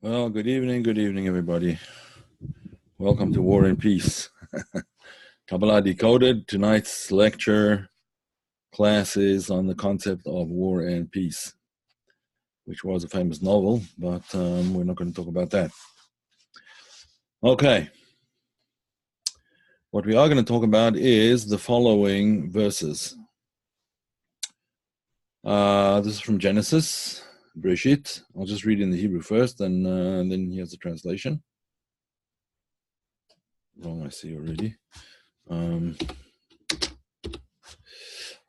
Well, good evening, everybody. Welcome to War and Peace. Kabbalah Decoded. Tonight's lecture class is on the concept of war and peace, which was a famous novel, but we're not going to talk about that. Okay. What we are going to talk about is the following verses. This is from Genesis, Bereshit. I'll just read in the Hebrew first, and then here's the translation. Wrong, I see already.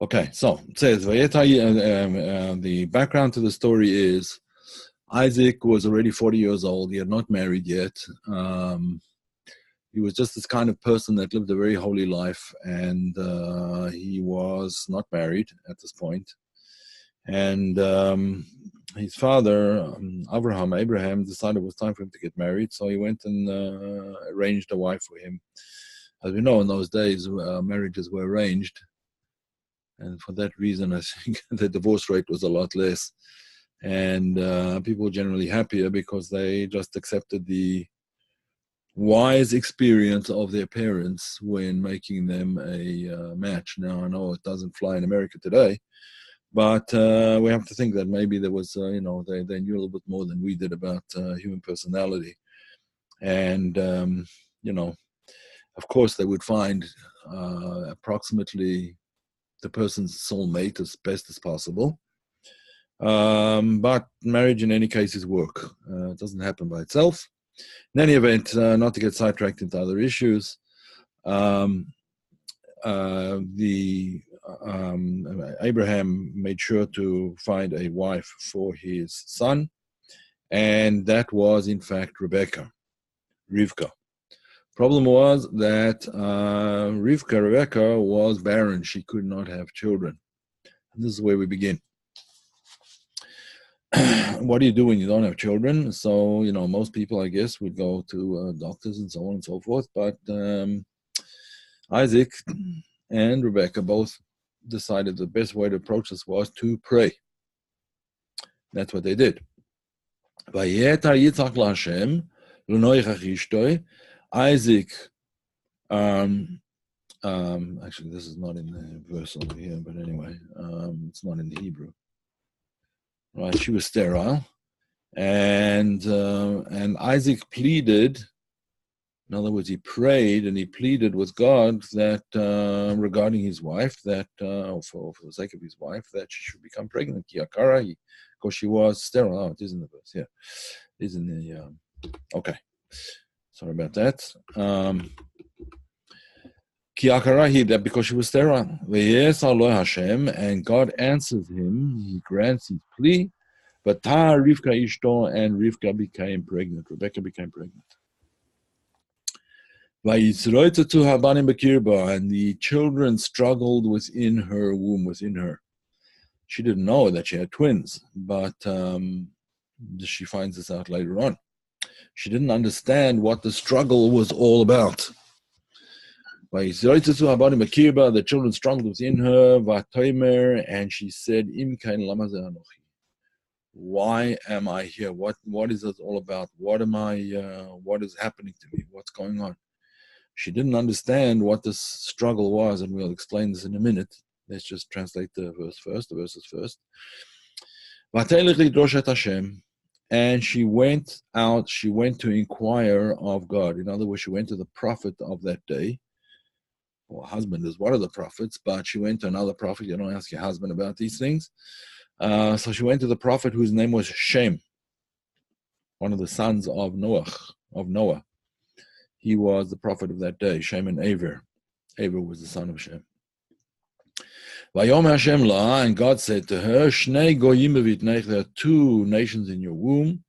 Okay, so it says, the background to the story is Isaac was already 40 years old. He had not married yet. He was just this kind of person that lived a very holy life, and he was not married at this point. And his father, Abraham, decided it was time for him to get married, so he went and arranged a wife for him. As we know, in those days, marriages were arranged. And for that reason, I think the divorce rate was a lot less. And people were generally happier because they just accepted the wise experience of their parents when making them a match. Now, I know it doesn't fly in America today, but we have to think that maybe there was, they knew a little bit more than we did about human personality. And, of course, they would find approximately the person's soulmate as best as possible. But marriage in any case is work. It doesn't happen by itself. In any event, not to get sidetracked into other issues, Abraham made sure to find a wife for his son, and that was in fact Rivka. Problem was that Rebecca was barren. She could not have children. And this is where we begin. What do you do when you don't have children? So, most people, I guess, would go to doctors and so on and so forth. But Isaac and Rebecca both decided the best way to approach this was to pray. That's what they did. Isaac, actually, this is not in the verse over here, but anyway, it's not in the Hebrew. Right, she was sterile, and Isaac pleaded. In other words, he prayed and he pleaded with God that regarding his wife, that for the sake of his wife, that she should become pregnant. Because she was sterile. Oh, it is in the verse. Yeah, it is in the. Okay, sorry about that. That because she was sterile. Hashem, and God answers him. He grants his plea. But Rivka Ishto, and Rivka became pregnant. Rebecca became pregnant. And the children struggled within her womb, within her. She didn't know that she had twins, but she finds this out later on. She didn't understand what the struggle was all about. The children struggled within her, and she said, why am I here? What is this all about? What is happening to me? What's going on? She didn't understand what this struggle was, and we'll explain this in a minute. Let's just translate the verses first. And she went out, she went to inquire of God. In other words, she went to the prophet of that day. Well, husband is one of the prophets, but she went to another prophet. You don't ask your husband about these things. So she went to the prophet whose name was Shem, one of the sons of Noah. He was the prophet of that day, Shem and Aver. Aver was the son of Shem. And God said to her, there are two nations in your womb,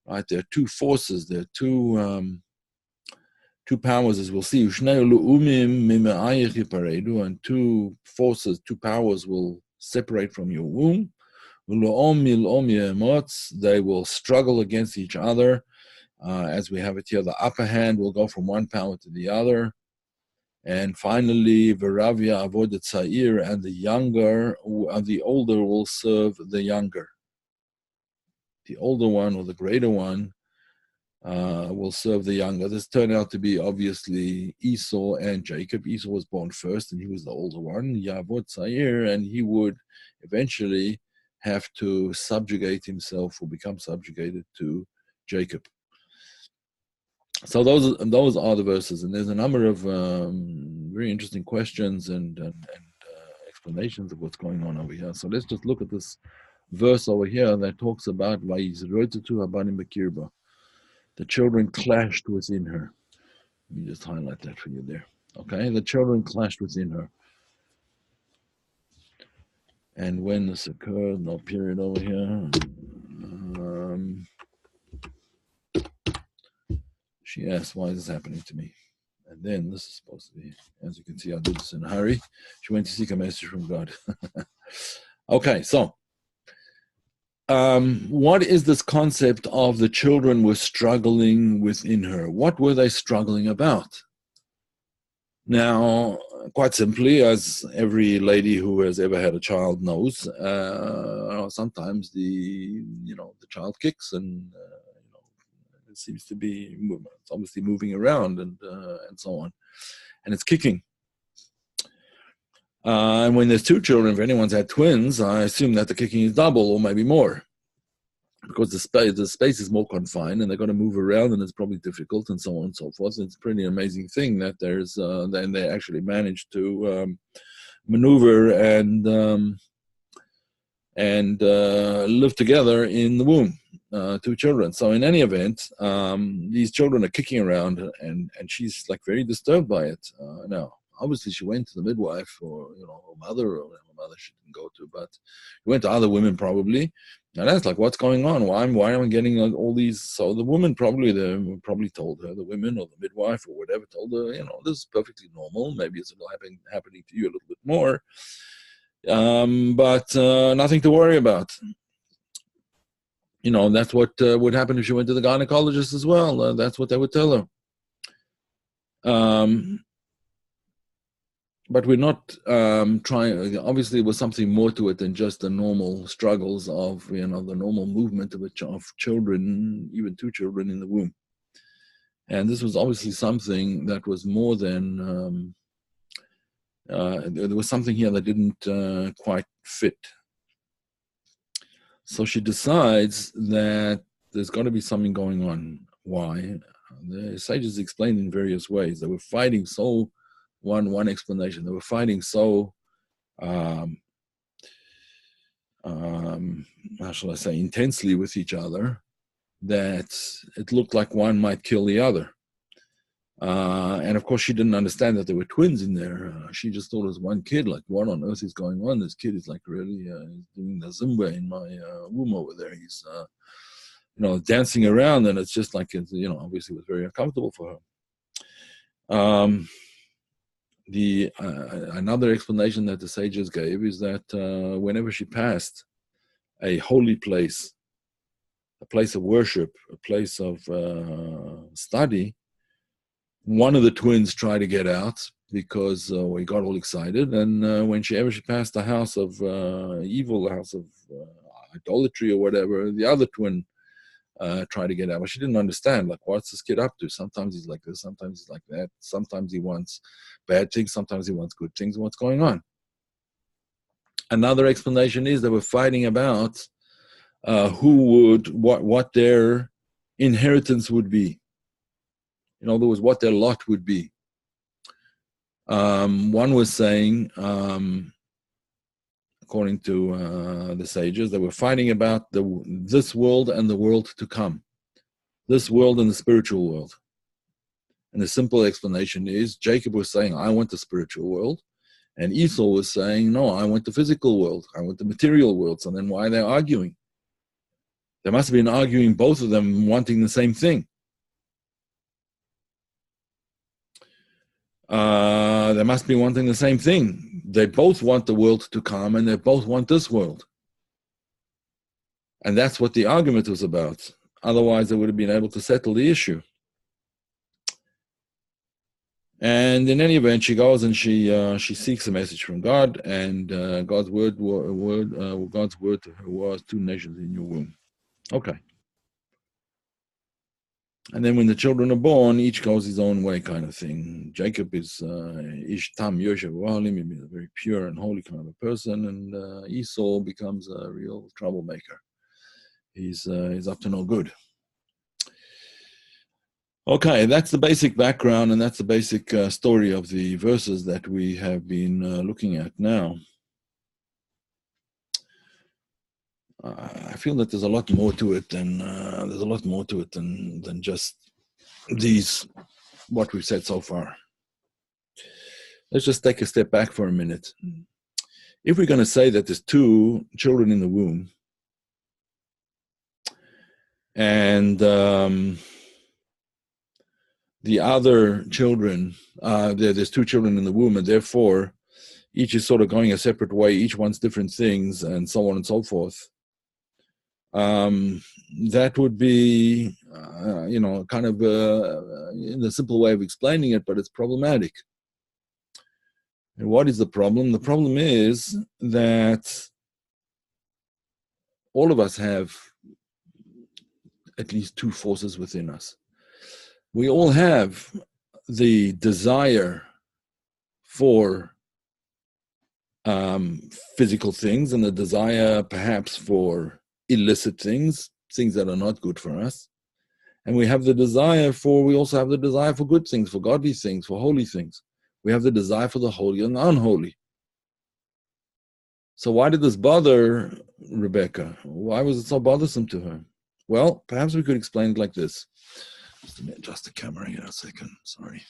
right? There are two forces, there are two powers, as we'll see. And two forces, two powers will separate from your womb. They will struggle against each other. As we have it here, the upper hand will go from one power to the other. And finally, Veravia avodet Sa'ir, and the older will serve the younger. The older one, or the greater one, will serve the younger. This turned out to be obviously Esau and Jacob. Esau was born first, and he was the older one, Yavod Sair, and he would eventually have to subjugate himself or become subjugated to Jacob. So those are the verses, and there's a number of very interesting questions and explanations of what's going on over here. So let's just look at this verse over here that talks about the children clashed within her. Let me just highlight that for you there. Okay, the children clashed within her. And when this occurred, no period over here. She asked, why is this happening to me? And then this is supposed to be, as you can see, I did this in a hurry. She went to seek a message from God. Okay, so what is this concept of the children were struggling within her? What were they struggling about? Now, quite simply, as every lady who has ever had a child knows, sometimes the child kicks and it seems to be it's obviously moving around and so on, and it's kicking. And when there's two children, if anyone's had twins, I assume that the kicking is double or maybe more, because the space is more confined and they're going to move around and it's probably difficult and so on and so forth. It's a pretty amazing thing that there's then they actually managed to maneuver and live together in the womb, two children. So in any event, these children are kicking around and she's like very disturbed by it. Now, obviously she went to the midwife or her mother, or her mother she didn't go to, but she went to other women probably. And that's like, what's going on? Why am I getting all these? So the woman probably told her, the women or the midwife or whatever told her, this is perfectly normal. Maybe it's happening to you a little bit more, but nothing to worry about. That's what would happen if she went to the gynecologist as well. That's what they would tell her. But we're not trying. Obviously, there was something more to it than just the normal struggles of the normal movement of children, even two children in the womb. And this was obviously something that was more than. There was something here that didn't quite fit. So she decides that there's got to be something going on. Why? The sages explained in various ways. They were fighting so. One explanation. They were fighting so, how shall I say, intensely with each other that it looked like one might kill the other. And of course, she didn't understand that there were twins in there. She just thought it was one kid. Like, what on earth is going on? This kid is like really doing the Zumba in my womb over there. He's, dancing around, and it's just like, obviously it was very uncomfortable for her. Another explanation that the sages gave is that whenever she passed a holy place, a place of worship, a place of study, one of the twins tried to get out because we got all excited, and whenever she passed the house of evil, the house of idolatry or whatever, the other twin try to get out. But she didn't understand, like, what's this kid up to? Sometimes he's like this, sometimes he's like that. Sometimes he wants bad things, sometimes he wants good things. What's going on? Another explanation is they were fighting about what their inheritance would be. In other words, what their lot would be. One was saying, according to the sages, they were fighting about this world and the world to come, this world and the spiritual world. And the simple explanation is Jacob was saying, I want the spiritual world. And Esau was saying, no, I want the physical world. I want the material world. So then why are they arguing? They must have been arguing, both of them wanting the same thing. They must be wanting the same thing. They both want the world to come, and they both want this world. And that's what the argument was about. Otherwise, they would have been able to settle the issue. And in any event, she goes and she seeks a message from God, and God's word to her was 2 nations in your womb. Okay. And then when the children are born, each goes his own way, kind of thing. Jacob is Ish Tam Yoshev Wahalim, a very pure and holy kind of person, and Esau becomes a real troublemaker. He's up to no good. Okay, that's the basic background, and that's the basic story of the verses that we have been looking at now. I feel that there's a lot more to it than just these what we've said so far. Let's just take a step back for a minute. If we're going to say that there's two children in the womb, and the other children, there's two children in the womb, and therefore each is sort of going a separate way, each wants different things, and so on and so forth. That would be, kind of in a simple way of explaining it, but it's problematic. And what is the problem? The problem is that all of us have at least two forces within us. We all have the desire for physical things and the desire perhaps for illicit things that are not good for us. And we also have the desire for good things, for godly things, for holy things. We have the desire for the holy and the unholy. So why did this bother Rebecca? Why was it so bothersome to her? Well, perhaps we could explain it like this. Just let me adjust the camera here a second. Sorry.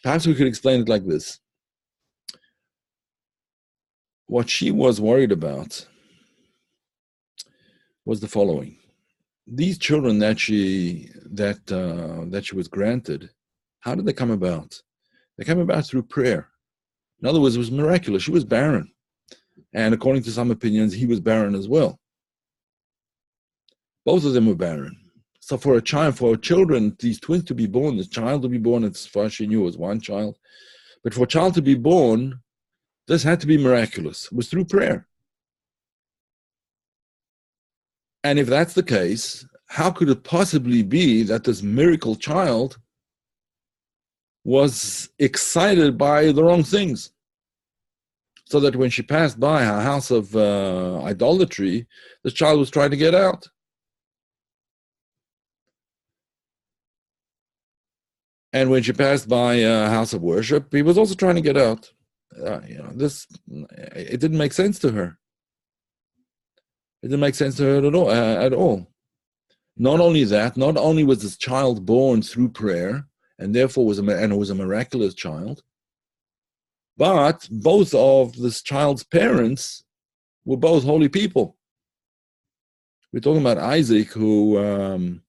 Perhaps we could explain it like this. What she was worried about was the following: these children that she was granted, how did they come about? They came about through prayer. In other words, it was miraculous. She was barren, and according to some opinions, he was barren as well. Both of them were barren. So for children, these twins to be born, this child to be born, as far as she knew, it was one child. But for a child to be born, this had to be miraculous. It was through prayer. And if that's the case, how could it possibly be that this miracle child was excited by the wrong things? So that when she passed by her house of idolatry, this child was trying to get out. And when she passed by a house of worship, he was also trying to get out. It didn't make sense to her. It didn't make sense to her at all. Not only that, not only was this child born through prayer, and therefore was a miraculous child, but both of this child's parents were both holy people. We're talking about Isaac, who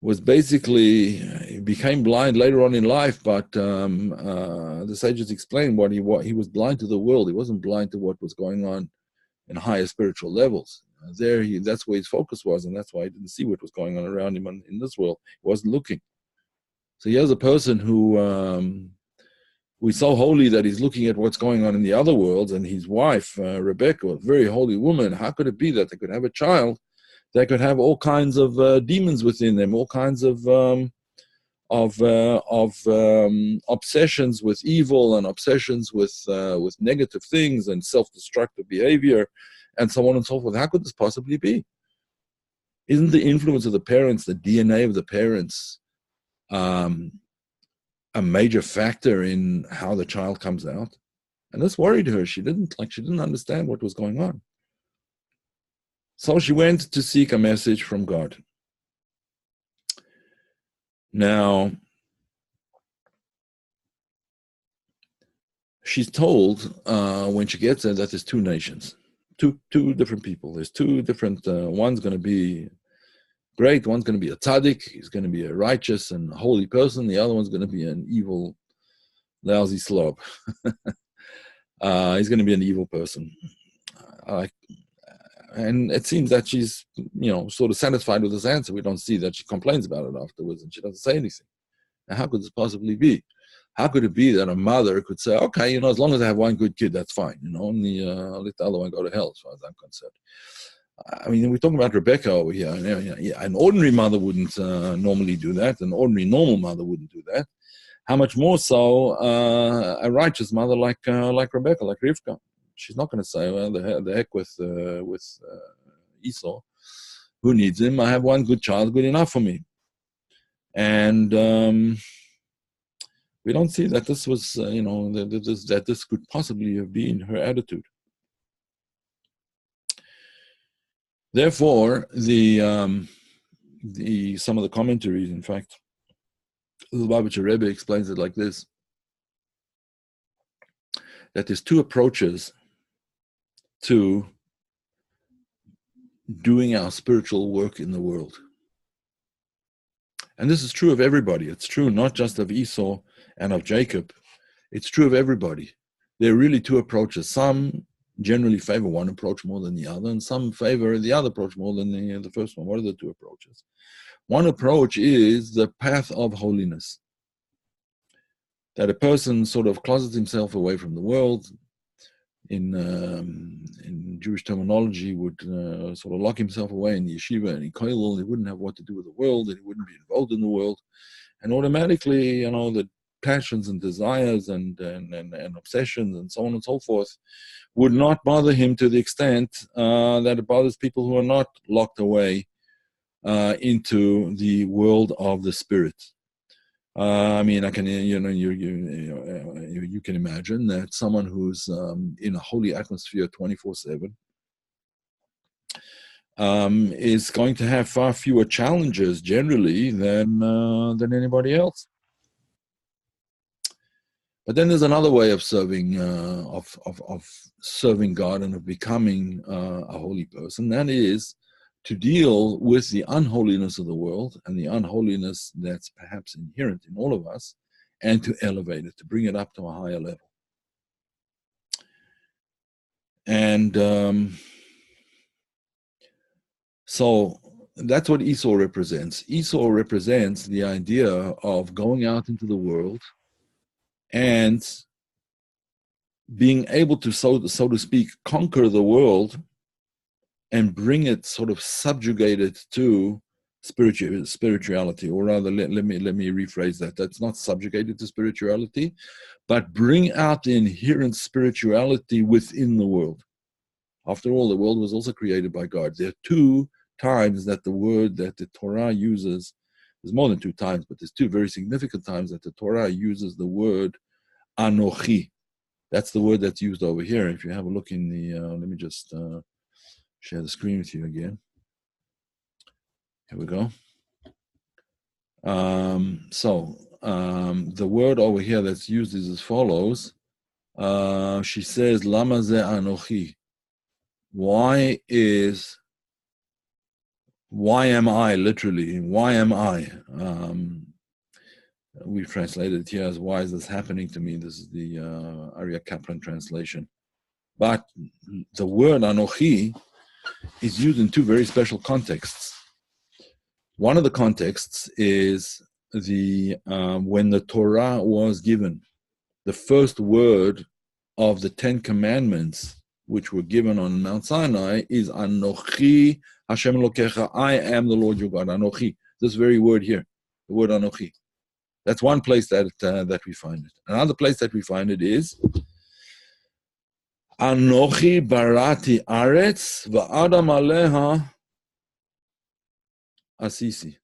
was basically became blind later on in life, but the sages explain what he was blind to the world. He wasn't blind to what was going on in higher spiritual levels. That's where his focus was, and that's why he didn't see what was going on around him in this world. He wasn't looking. So here's a person who was so holy that he's looking at what's going on in the other worlds, and his wife, Rebecca, a very holy woman. How could it be that they could have a child that could have all kinds of demons within them, all kinds of obsessions with evil and obsessions with negative things and self-destructive behavior and so on and so forth? How could this possibly be? Isn't the influence of the parents, the DNA of the parents, a major factor in how the child comes out? And this worried her. She didn't understand what was going on. So she went to seek a message from God. Now, she's told when she gets there that there's two nations, two different people. There's two different, one's going to be great, one's going to be a tzaddik, he's going to be a righteous and holy person, the other one's going to be an evil, lousy slob. He's going to be an evil person. And it seems that she's, sort of satisfied with this answer. We don't see that she complains about it afterwards, and she doesn't say anything. Now, how could this possibly be? How could it be that a mother could say, okay, as long as I have one good kid, that's fine, and let the other one go to hell, as far as I'm concerned. I mean, we're talking about Rebecca over here. An ordinary mother wouldn't normally do that. An ordinary, normal mother wouldn't do that. How much more so a righteous mother like Rebecca, like Rivka? She's not going to say, "Well, the heck with Esau. Who needs him? I have one good child, good enough for me." And we don't see that this was, that this could possibly have been her attitude. Therefore, some of the commentaries, in fact, the Lubavitcher Rebbe explains it like this: that there's two approaches to doing our spiritual work in the world. And this is true of everybody. It's true not just of Esau and of Jacob. It's true of everybody. There are really two approaches. Some generally favor one approach more than the other, and some favor the other approach more than the first one. What are the two approaches? One approach is the path of holiness, that a person sort of closets himself away from the world. In Jewish terminology, would sort of lock himself away in the yeshiva and in kollel. He wouldn't have what to do with the world, and he wouldn't be involved in the world. And automatically, the passions and desires and obsessions and so on and so forth would not bother him to the extent that it bothers people who are not locked away into the world of the spirit. I mean, I can, you can imagine that someone who's in a holy atmosphere 24/7 is going to have far fewer challenges generally than anybody else. But then there's another way of serving, of serving God and of becoming a holy person. That is to deal with the unholiness of the world and the unholiness that's perhaps inherent in all of us, and to elevate it, to bring it up to a higher level. And so that's what Esau represents. Esau represents the idea of going out into the world and being able to, so to speak, conquer the world and bring it, sort of subjugate it to spirituality, or rather, let me rephrase that. That's not subjugated to spirituality, but bring out the inherent spirituality within the world. After all, the world was also created by God. There are two times that the word that the Torah uses, there's more than two times, but there's two very significant times that the Torah uses the word Anochi. That's the word that's used over here. If you have a look in the, let me just share the screen with you again. Here we go. The word over here that's used is as follows. She says, Lama ze anochi. Why am I, literally, why am I? We've translated it here as, why is this happening to me? This is the Aryeh Kaplan translation. But the word anochi is used in two very special contexts. One of the contexts is when the Torah was given. The first word of the 10 Commandments, which were given on Mount Sinai, is Anochi Hashem Elokecha. I am the Lord your God. Anochi. This very word here, the word Anochi. That's one place that we find it. Another place that we find it is Anochi barati aretz va'adam aleha asisi.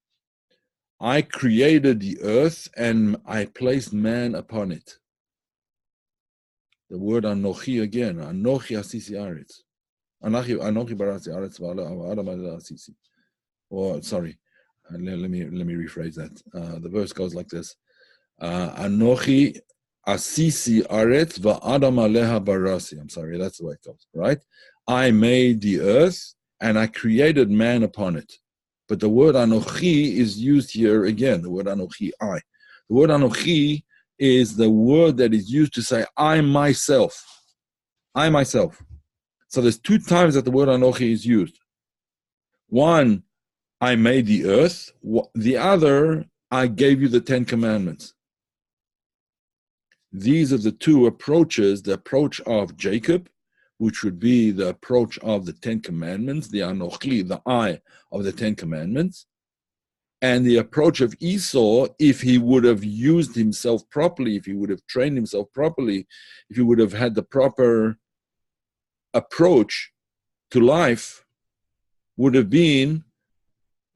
I created the earth and I placed man upon it. The word Anochi again, Anochi asisi aretz. Anochi barati aretz va'adam aleha asisi. Or sorry, let me rephrase that. The verse goes like this: Anochi asisi aretz va'adam aleha barasi. I'm sorry, that's the way it goes, right? I made the earth and I created man upon it. But the word Anochi is used here again, the word Anochi, I. The word Anochi is the word that is used to say, I myself. I myself. So there's two times that the word Anochi is used. One, I made the earth. The other, I gave you the 10 Commandments. These are the two approaches, the approach of Jacob, which would be the approach of the Ten Commandments, the Anochi, the I of the Ten Commandments, and the approach of Esau, if he would have used himself properly, if he would have trained himself properly, if he would have had the proper approach to life, would have been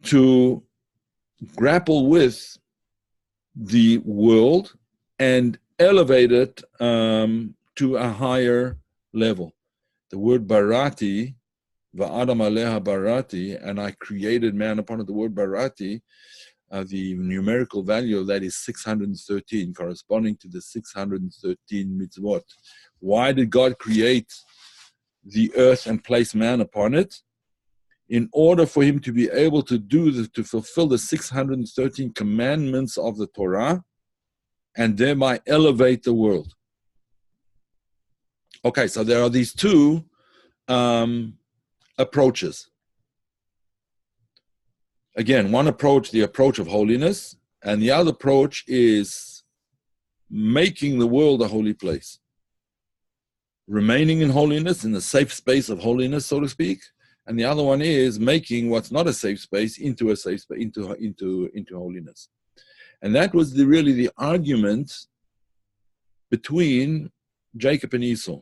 to grapple with the world and elevate it to a higher level. The word barati, va'adam aleha barati, and I created man upon it, the word barati, the numerical value of that is 613, corresponding to the 613 mitzvot. Why did God create the earth and place man upon it? In order for him to be able to to fulfill the 613 commandments of the Torah, and thereby elevate the world. Okay, so there are these two approaches. Again, one approach, the approach of holiness, and the other approach is making the world a holy place. Remaining in holiness, in the safe space of holiness, so to speak. And the other one is making what's not a safe space into a safe space, into holiness. And that was really the argument between Jacob and Esau.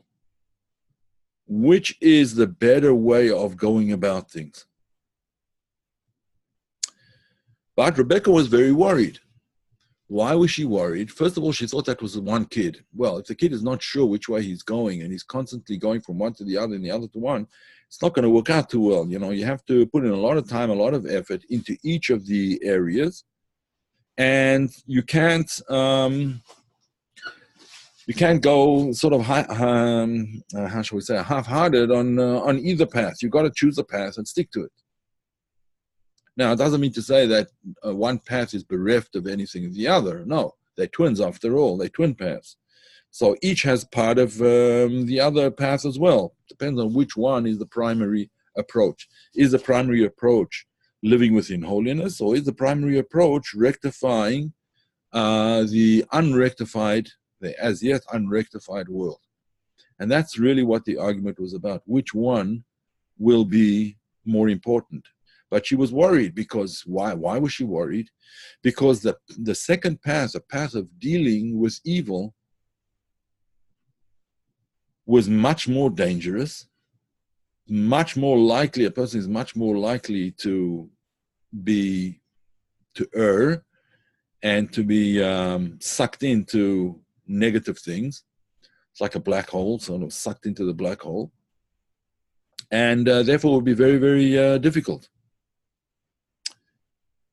Which is the better way of going about things? But Rebecca was very worried. Why was she worried? First of all, she thought that was one kid. Well, if the kid is not sure which way he's going and he's constantly going from one to the other and the other to one, it's not going to work out too well. You know, you have to put in a lot of time, a lot of effort into each of the areas, and you can't go sort of how shall we say, half-hearted on either path. You've got to choose a path and stick to it. Now, it doesn't mean to say that one path is bereft of anything of the other. No, they're twins after all. They're twin paths. So each has part of the other path as well. Depends on which one is the primary approach. Is the primary approach living within holiness, or is the primary approach rectifying the unrectified, the as yet unrectified world? And that's really what the argument was about. Which one will be more important? But she was worried because why? Why was she worried? Because the second path, the path of dealing with evil, was much more dangerous, much more likely, a person is much more likely to err and to be sucked into negative things. It's like a black hole, sort of sucked into the black hole. And therefore would be very, very difficult.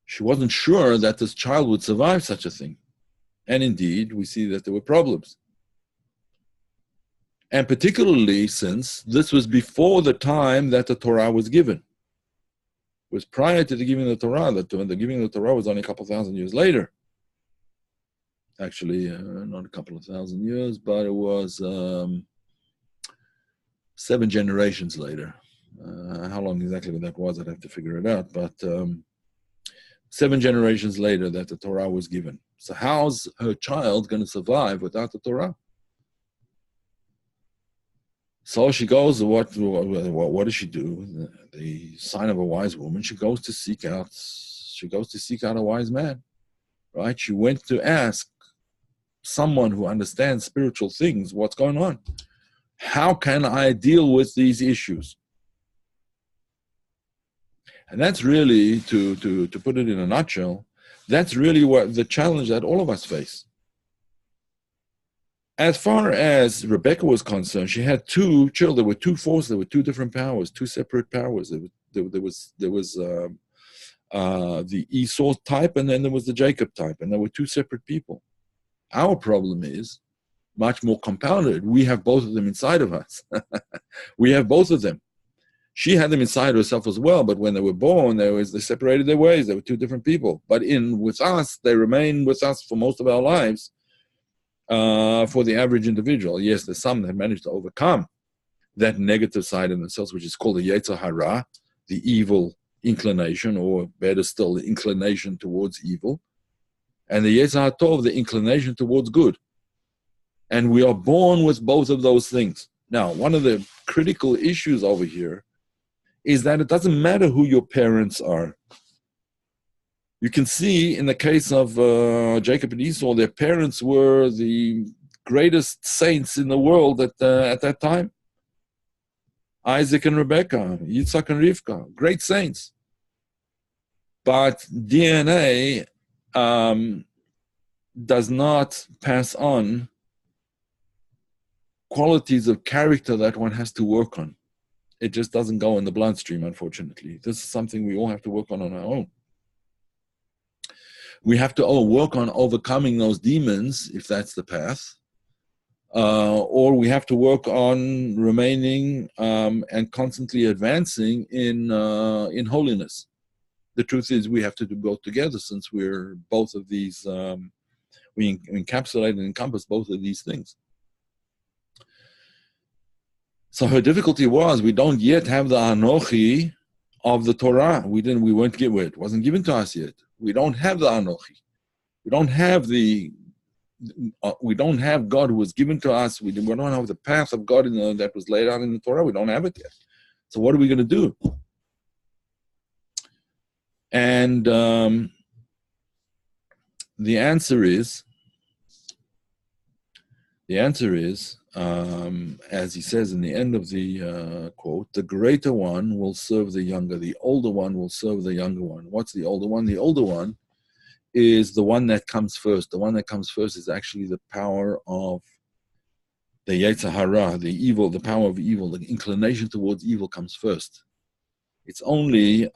She wasn't sure that this child would survive such a thing. And indeed, we see that there were problems. And particularly since this was before the time that the Torah was given. It was prior to the giving of the Torah. The giving of the Torah was only a couple thousand years later. Actually, not a couple of thousand years, but it was 7 generations later. How long exactly that was, I'd have to figure it out. But 7 generations later that the Torah was given. So how's her child going to survive without the Torah? So she goes, what does she do? The sign of a wise woman, she goes to seek out a wise man, right? She went to ask someone who understands spiritual things, what's going on? How can I deal with these issues? And that's really, to put it in a nutshell, that's really what the challenge that all of us face. As far as Rebecca was concerned, she had 2 children. There were 2 forces. There were 2 different powers, 2 separate powers. There was the Esau type, and then there was the Jacob type, and there were 2 separate people. Our problem is much more compounded. We have both of them inside of us. We have both of them. She had them inside herself as well, but when they were born, they separated their ways. They were 2 different people. But with us, they remain with us for most of our lives. For the average individual, yes, there's some that manage to overcome that negative side in themselves, which is called the Yetzer Hara, the evil inclination, or better still, the inclination towards evil, and the Yetzer HaTov, the inclination towards good. And we are born with both of those things. Now, one of the critical issues over here is that it doesn't matter who your parents are. You can see in the case of Jacob and Esau, their parents were the greatest saints in the world at that time. Isaac and Rebekah, Yitzhak and Rivka, great saints. But DNA does not pass on qualities of character that one has to work on. It just doesn't go in the bloodstream, unfortunately. This is something we all have to work on our own. We have to all work on overcoming those demons, if that's the path, or we have to work on remaining and constantly advancing in holiness. The truth is, we have to do both together, since we're both of these. We encapsulate and encompass both of these things. So her difficulty was, we don't yet have the Anochi of the Torah. We weren't given it. It wasn't given to us yet. We don't have the Anochi. We don't have God who was given to us. We don't have the path of God that was laid out in the Torah. We don't have it yet. So what are we going to do? And the answer is, as he says in the end of the quote, the greater one will serve the younger. The older one will serve the younger one. What's the older one? The older one is the one that comes first. The one that comes first is actually the power of the Yetzer Hara, the evil, the power of evil, the inclination towards evil comes first. It's only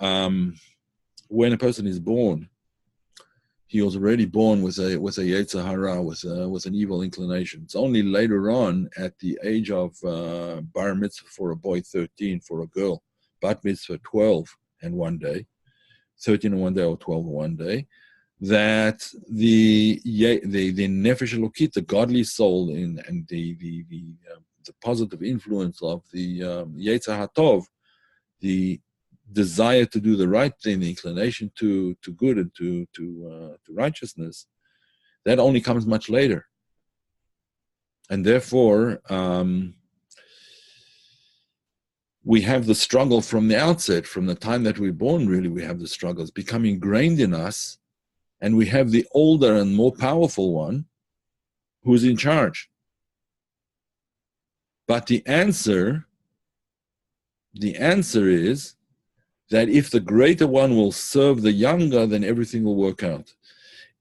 when a person is born, he was already born with a Yetzer Hara, with an evil inclination. It's only later on, at the age of bar mitzvah for a boy, 13 for a girl, bat mitzvah 12 and 1 day, 13 and 1 day or 12 and 1 day, that the nefesh elokit, the godly soul, and the positive influence of the Yetzer Hatov, the desire to do the right thing, the inclination to good and to righteousness, that only comes much later. And therefore, we have the struggle from the outset, from the time that we're born, really, we have the struggle. It's becoming ingrained in us, and we have the older and more powerful one who's in charge. But the answer is that if the greater one will serve the younger, then everything will work out.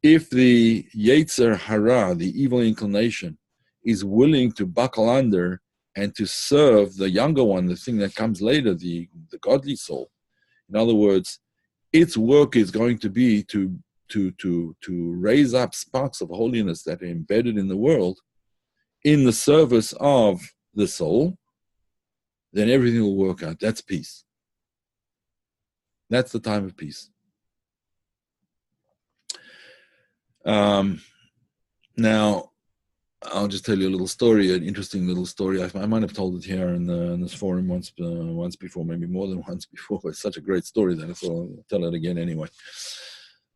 If the Yetzer Hara, the evil inclination, is willing to buckle under and to serve the younger one, the thing that comes later, the godly soul, in other words, its work is going to be to raise up sparks of holiness that are embedded in the world in the service of the soul, then everything will work out. That's peace. That's the time of peace. Now, I'll just tell you a little story, an interesting little story. I might have told it here in this forum once before, maybe more than once before. But it's such a great story that I thought I'll tell it again anyway.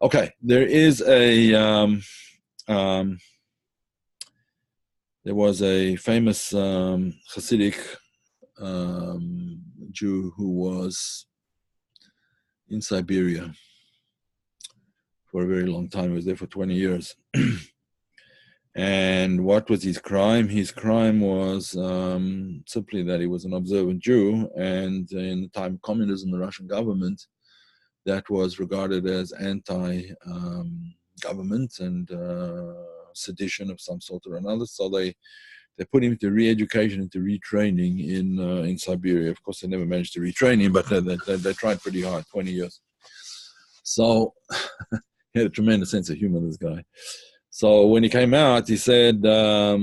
Okay, there was a famous Hasidic Jew who was in Siberia for a very long time. He was there for 20 years. And what was his crime? His crime was simply that he was an observant Jew, and in the time of communism, the Russian government, that was regarded as anti-government and sedition of some sort or another. So they put him into re-education, into retraining in Siberia. Of course, they never managed to retrain him, but they tried pretty hard, 20 years. So he had a tremendous sense of humor, this guy. So when he came out, he said, as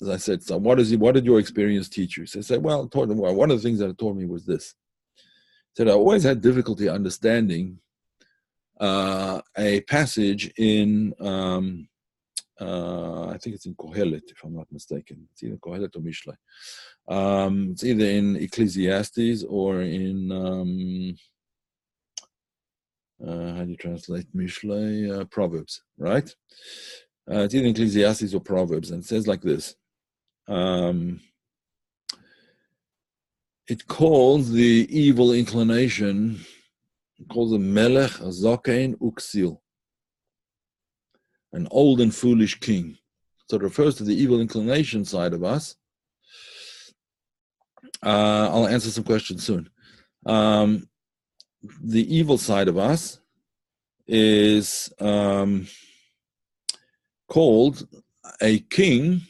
I said, so what did your experience teach you? So I said, well, one of the things that it taught me was this. He said, I always had difficulty understanding a passage in, I think it's in Kohelet, if I'm not mistaken. It's either Kohelet or Mishlei. It's either in Ecclesiastes or in, how do you translate Mishlei? Proverbs, right? It's either in Ecclesiastes or Proverbs, and it says like this. it calls the evil inclination, it calls a melech, a zokein, uksil, an old and foolish king. So it refers to the evil inclination side of us. I'll answer some questions soon. The evil side of us is called a king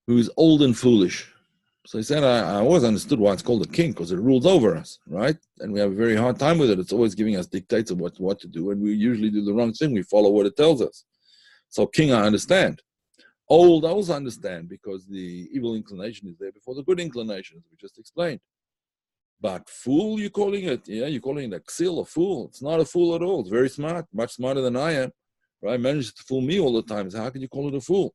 who is old and foolish. So he said, I always understood why it's called a king, because it rules over us, right? And we have a very hard time with it. It's always giving us dictates of what to do, and we usually do the wrong thing. We follow what it tells us. So king, I understand. Old, I also understand, because the evil inclination is there before the good inclination, as we just explained. But fool, you're calling it? Yeah, you're calling it a ksil, a fool. It's not a fool at all. It's very smart, much smarter than I am. Right? Manages to fool me all the time. So how can you call it a fool?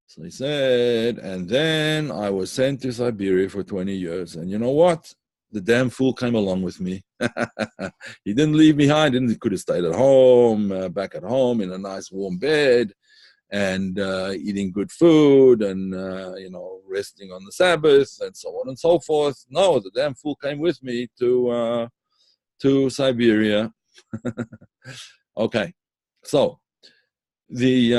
So he said, and then I was sent to Siberia for 20 years. And you know what? The damn fool came along with me. He didn't leave me behind. He could have stayed at home, back at home in a nice warm bed, and eating good food, and resting on the Sabbath, and so on and so forth. No, the damn fool came with me to Siberia. Okay, so the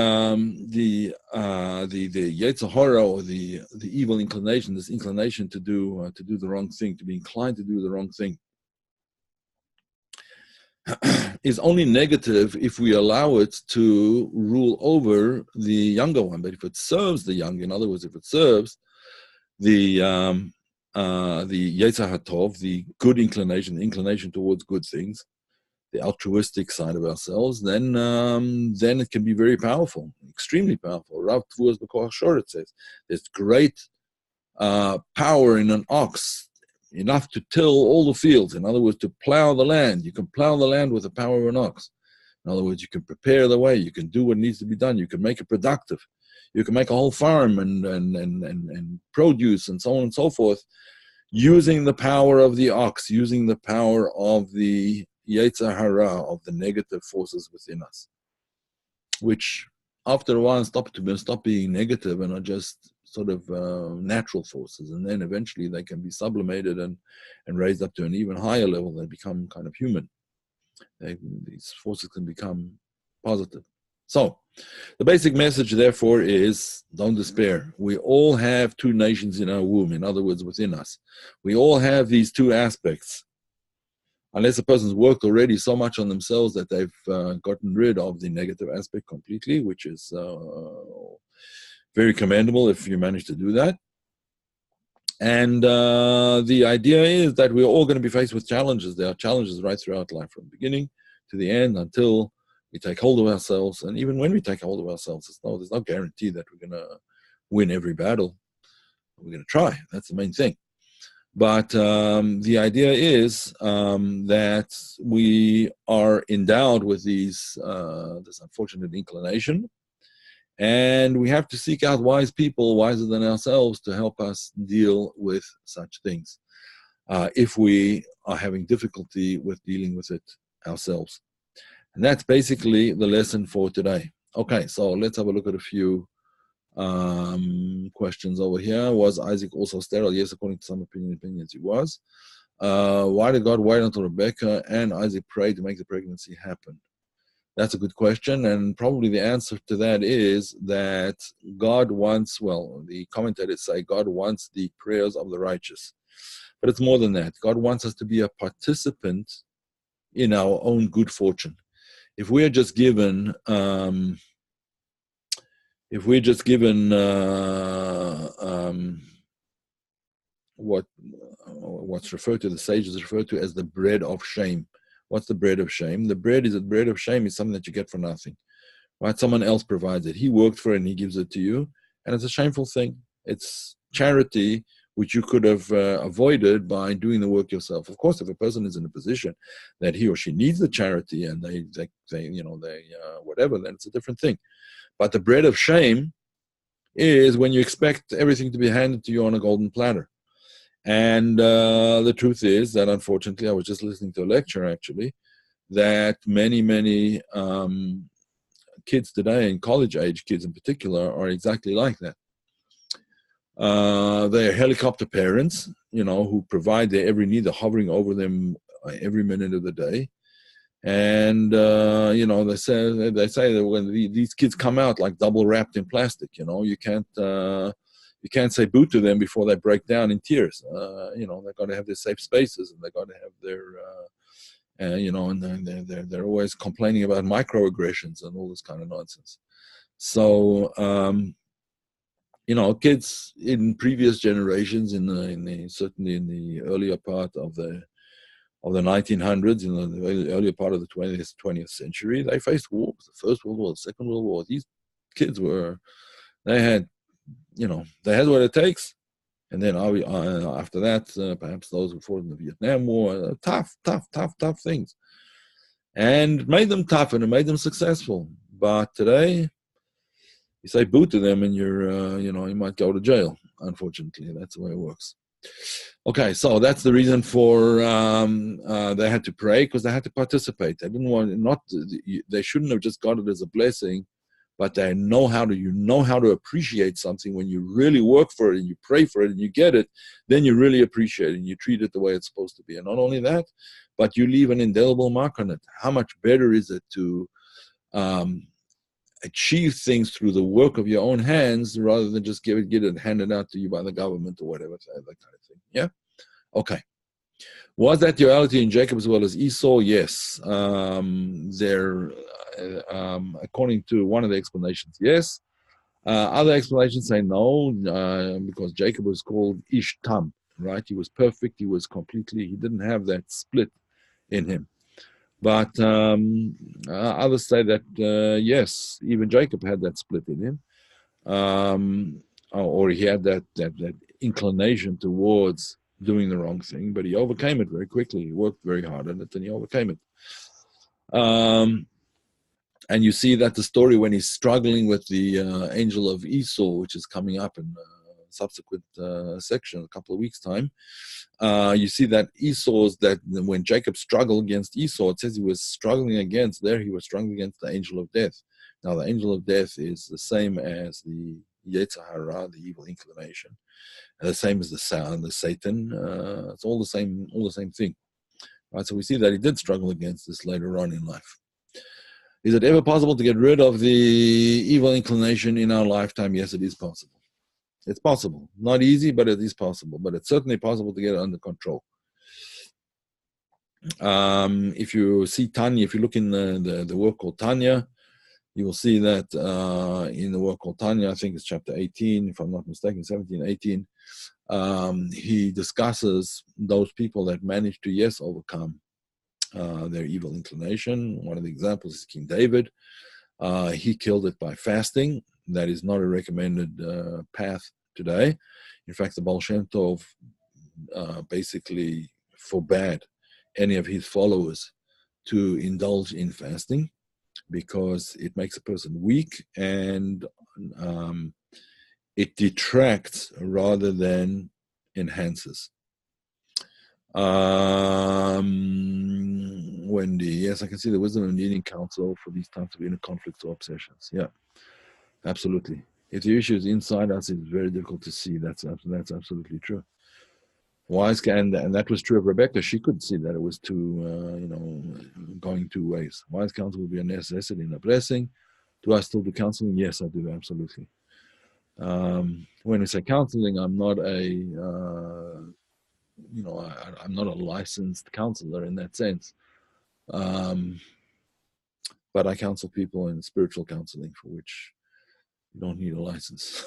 Yetzer Hara, or the evil inclination, this inclination to do the wrong thing, to be inclined to do the wrong thing, is only negative if we allow it to rule over the younger one. But if it serves the young, in other words, if it serves the Yetzer Hatov, the good inclination, the inclination towards good things, the altruistic side of ourselves, then it can be very powerful, extremely powerful. Rav Tvuas B'Koach Shoret says there's great power in an ox, enough to till all the fields. In other words, to plow the land. You can plow the land with the power of an ox. In other words, you can prepare the way. You can do what needs to be done. You can make it productive. You can make a whole farm and produce and so on and so forth, using the power of the ox, using the power of the Yetzer Hara, of the negative forces within us, which after a while stop being negative and are just sort of natural forces, and then eventually they can be sublimated and raised up to an even higher level. They become kind of human. These forces can become positive. So the basic message, therefore, is don't despair. We all have two nations in our womb, in other words, within us. We all have these two aspects. Unless a person's worked already so much on themselves that they've gotten rid of the negative aspect completely, which is very commendable if you manage to do that. And the idea is that we're all going to be faced with challenges. There are challenges right throughout life, from the beginning to the end, until we take hold of ourselves. And even when we take hold of ourselves, there's no guarantee that we're going to win every battle. We're going to try. That's the main thing. But the idea is that we are endowed with this unfortunate inclination, and we have to seek out wise people, wiser than ourselves, to help us deal with such things if we are having difficulty with dealing with it ourselves. And that's basically the lesson for today. Okay, so let's have a look at a few questions over here. Was Isaac also sterile? Yes, according to some opinions he was. Why did God wait until Rebecca and Isaac prayed to make the pregnancy happen? That's a good question, and probably the answer to that is that God wants, the commentators say God wants the prayers of the righteous. But it's more than that. God wants us to be a participant in our own good fortune. If we're just given what's referred to, the sages refer to as the bread of shame. What's the bread of shame? The bread of shame is something that you get for nothing, right? Someone else provides it. He worked for it and he gives it to you, and it's a shameful thing. It's charity which you could have avoided by doing the work yourself. Of course, if a person is in a position that he or she needs the charity and they whatever, then it's a different thing. But the bread of shame is when you expect everything to be handed to you on a golden platter. And the truth is that, unfortunately, I was just listening to a lecture, actually, that many kids today, and college-age kids in particular, are exactly like that. They're helicopter parents, who provide their every need. They're hovering over them every minute of the day. And they say that when these kids come out like double wrapped in plastic, you can't say boo to them before they break down in tears. They've got to have their safe spaces, and they've got to have their and they're always complaining about microaggressions and all this kind of nonsense. So kids in previous generations, certainly in the earlier part of the 1900s, in the earlier part of the 20th century, they faced wars, the First World War, the Second World War. These kids they had what it takes. And then after that, perhaps those who fought in the Vietnam War, tough things. And it made them tough, and it made them successful. But today, you say boo to them, and you might go to jail. Unfortunately, that's the way it works. Okay, so that's the reason for they had to pray, because they had to participate. They didn't want they shouldn't have just got it as a blessing, but they know how to appreciate something when you really work for it and you pray for it and you get it. Then you really appreciate it and you treat it the way it's supposed to be. And not only that, but you leave an indelible mark on it. How much better is it to achieve things through the work of your own hands rather than just get it handed out to you by the government or whatever, that kind of thing. Yeah? Okay. Was that duality in Jacob as well as Esau? Yes. According to one of the explanations, yes. Other explanations say no, because Jacob was called Ish Tam, right? He was perfect. He didn't have that split in him. But others say that, yes, even Jacob had that split in him. Or he had that inclination towards doing the wrong thing, but he overcame it very quickly. He worked very hard on it, and he overcame it. And you see that the story when he's struggling with the angel of Esau, which is coming up in a subsequent section, a couple of weeks' time, you see that when Jacob struggled against Esau, it says he was struggling against the angel of death. Now, the angel of death is the same as the Yetzer Hara, the evil inclination, and the same as the Satan. It's all the same thing. Right? So we see that he did struggle against this later on in life. Is it ever possible to get rid of the evil inclination in our lifetime? Yes, it is possible. It's possible. Not easy, but it is possible. But it's certainly possible to get it under control. If you see Tanya, if you look in the work called Tanya, you will see that in the work called Tanya, I think it's chapter 18, if I'm not mistaken, 17, 18, he discusses those people that manage to, yes, overcome their evil inclination. One of the examples is King David. He killed it by fasting. That is not a recommended path today. In fact, the Baal Shem Tov basically forbade any of his followers to indulge in fasting because it makes a person weak and it detracts rather than enhances. Wendy, yes, I can see the wisdom of needing counsel for these times of inner conflicts or obsessions. Yeah, absolutely. If the issue is inside us, it's very difficult to see. That's absolutely true. Wise and that was true of Rebecca. She could see that it was going two ways. Wise counsel will be a necessity and a blessing. Do I still do counseling? Yes, I do, absolutely. When I say counseling, I'm not I'm not a licensed counselor in that sense. But I counsel people in spiritual counseling, for which you don't need a license,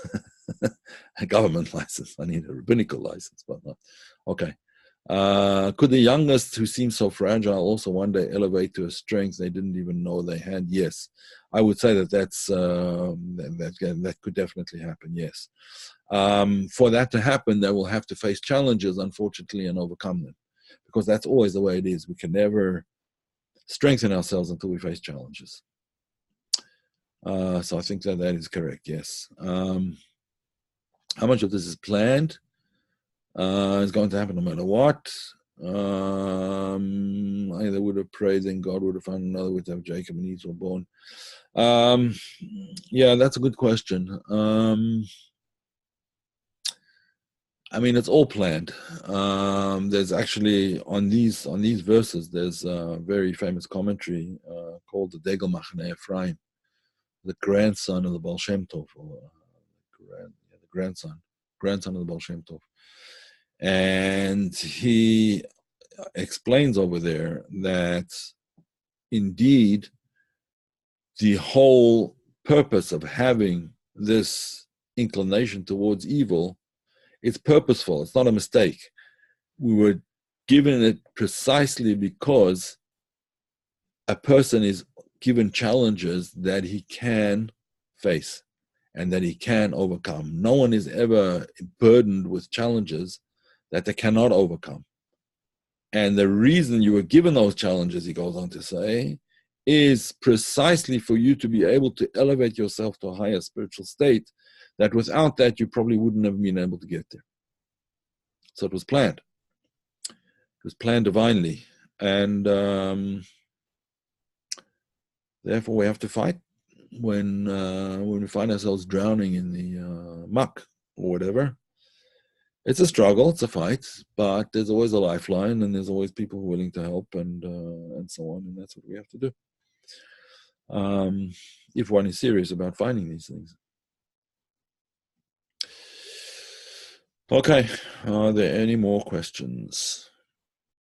a government license. I need a rabbinical license, but not. Okay. Could the youngest who seem so fragile also one day elevate to a strength they didn't even know they had? Yes. I would say that could definitely happen, yes. For that to happen, they will have to face challenges, unfortunately, and overcome them. Because that's always the way it is. We can never strengthen ourselves until we face challenges. So I think that is correct, yes. How much of this is planned? Is going to happen no matter what. Either would have prayed, then God would have found another way to have Jacob and Esau born. Yeah, that's a good question. I mean, it's all planned. There's actually on these verses, there's a very famous commentary called the Degel Machne Ephraim, the grandson of the Baal Shem Tov, or the grandson of the Baal Shem Tov, and he explains over there that indeed the whole purpose of having this inclination towards evil, it's purposeful. It's not a mistake. We were given it precisely because a person is given challenges that he can face and that he can overcome. No one is ever burdened with challenges that they cannot overcome. And the reason you were given those challenges, he goes on to say, is precisely for you to be able to elevate yourself to a higher spiritual state, that without that you probably wouldn't have been able to get there. So it was planned. It was planned divinely. And therefore we have to fight when we find ourselves drowning in the muck or whatever. It's a struggle, it's a fight, but there's always a lifeline, and there's always people willing to help, and so on, and that's what we have to do. If one is serious about finding these things. Okay, are there any more questions?